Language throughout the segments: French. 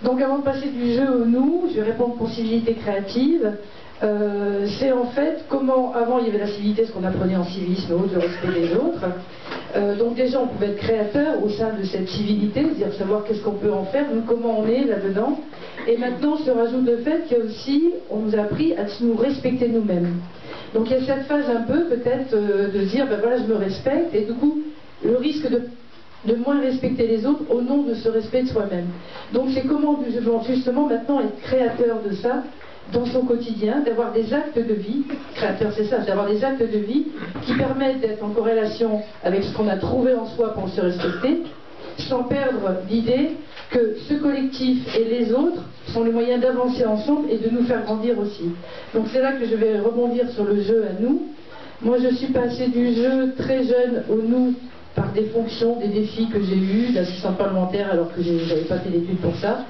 Donc avant de passer du jeu au nous, je vais répondre pour civilité créative. C'est en fait comment, avant il y avait la civilité, ce qu'on apprenait en civisme, le respect des autres. Donc déjà on pouvait être créateur au sein de cette civilité, c'est-à-dire savoir qu'est-ce qu'on peut en faire, nous comment on est là-dedans. Et maintenant se rajoute le fait qu'il y a aussi, on nous a appris à nous respecter nous-mêmes. Donc il y a cette phase un peu peut-être de dire, ben voilà je me respecte, et du coup le risque de moins respecter les autres au nom de ce respect de soi-même. Donc c'est comment justement maintenant être créateur de ça dans son quotidien, d'avoir des actes de vie, créateur c'est ça, d'avoir des actes de vie qui permettent d'être en corrélation avec ce qu'on a trouvé en soi pour se respecter, sans perdre l'idée que ce collectif et les autres sont les moyens d'avancer ensemble et de nous faire grandir aussi. Donc c'est là que je vais rebondir sur le jeu à nous. Moi je suis passée du jeu très jeune au nous par des fonctions, des défis que j'ai eus, d'assistante parlementaire alors que je n'avais pas fait d'études pour ça,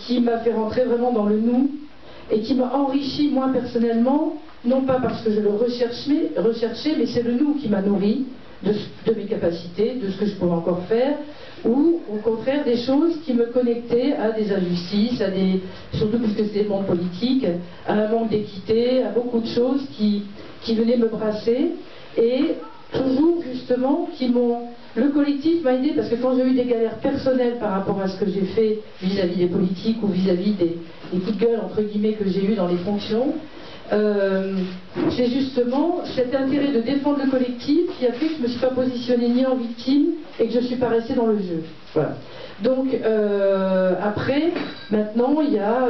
qui m'a fait rentrer vraiment dans le nous et qui m'a enrichi moi personnellement, non pas parce que je le recherchais, mais c'est le nous qui m'a nourri de mes capacités, de ce que je pouvais encore faire, ou au contraire des choses qui me connectaient à des injustices, surtout parce que c'était le monde politique, à un manque d'équité, à beaucoup de choses qui venaient me brasser, et toujours justement le collectif m'a aidé, parce que quand j'ai eu des galères personnelles par rapport à ce que j'ai fait vis-à-vis des politiques ou vis-à-vis des coups de gueule entre guillemets que j'ai eu dans les fonctions, c'est justement cet intérêt de défendre le collectif qui a fait que je ne me suis pas positionnée ni en victime et que je ne suis pas restée dans le jeu. Voilà. Donc après, maintenant il y a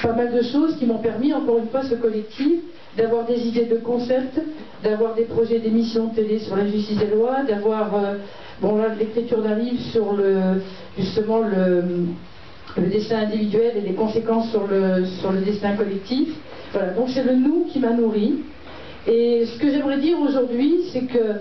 pas mal de choses qui m'ont permis, encore une fois, ce collectif, d'avoir des idées de concept, d'avoir des projets d'émissions de télé sur la justice des lois, d'avoir l'écriture d'un livre sur justement le destin individuel et les conséquences sur le destin collectif. Voilà, donc c'est le nous qui m'a nourri. Et ce que j'aimerais dire aujourd'hui, c'est que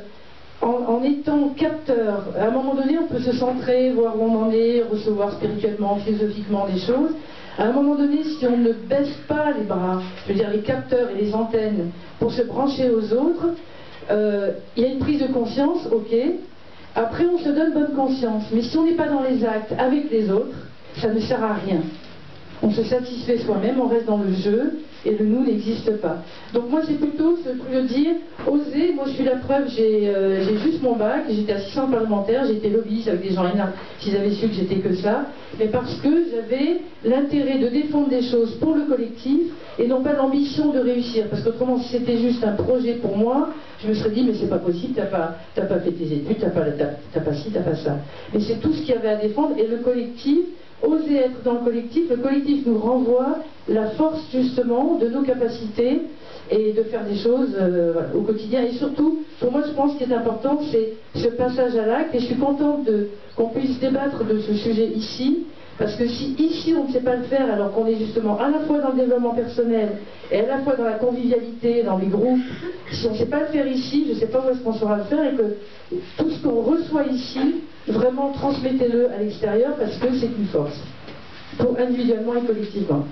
en étant capteur, à un moment donné, on peut se centrer, voir où on en est, recevoir spirituellement, philosophiquement des choses. À un moment donné, si on ne baisse pas les bras, je veux dire les capteurs et les antennes, pour se brancher aux autres, il y a une prise de conscience, ok. Après, on se donne bonne conscience. Mais si on n'est pas dans les actes avec les autres, ça ne sert à rien. On se satisfait soi-même, on reste dans le jeu, et le nous n'existe pas. Donc moi c'est plutôt ce truc de dire, oser, moi je suis la preuve, j'ai juste mon bac, j'étais assistante parlementaire, j'ai été lobbyiste avec des gens énormes, s'ils avaient su que j'étais que ça, mais parce que j'avais l'intérêt de défendre des choses pour le collectif, et non pas l'ambition de réussir, parce qu'autrement si c'était juste un projet pour moi, je me serais dit mais c'est pas possible, t'as pas fait tes études, t'as pas ci, t'as pas ça. Mais c'est tout ce qu'il y avait à défendre, et le collectif, oser être dans le collectif nous renvoie la force justement de nos capacités et de faire des choses au quotidien. Et surtout, pour moi je pense qu'il est important, c'est ce passage à l'acte, et je suis contente qu'on puisse débattre de ce sujet ici, parce que si ici on ne sait pas le faire, alors qu'on est justement à la fois dans le développement personnel et à la fois dans la convivialité, dans les groupes, si on ne sait pas le faire ici, je ne sais pas où est-ce qu'on saura le faire, et que tout ce qu'on reçoit ici, vraiment transmettez-le à l'extérieur, parce que c'est une force, pour individuellement et collectivement.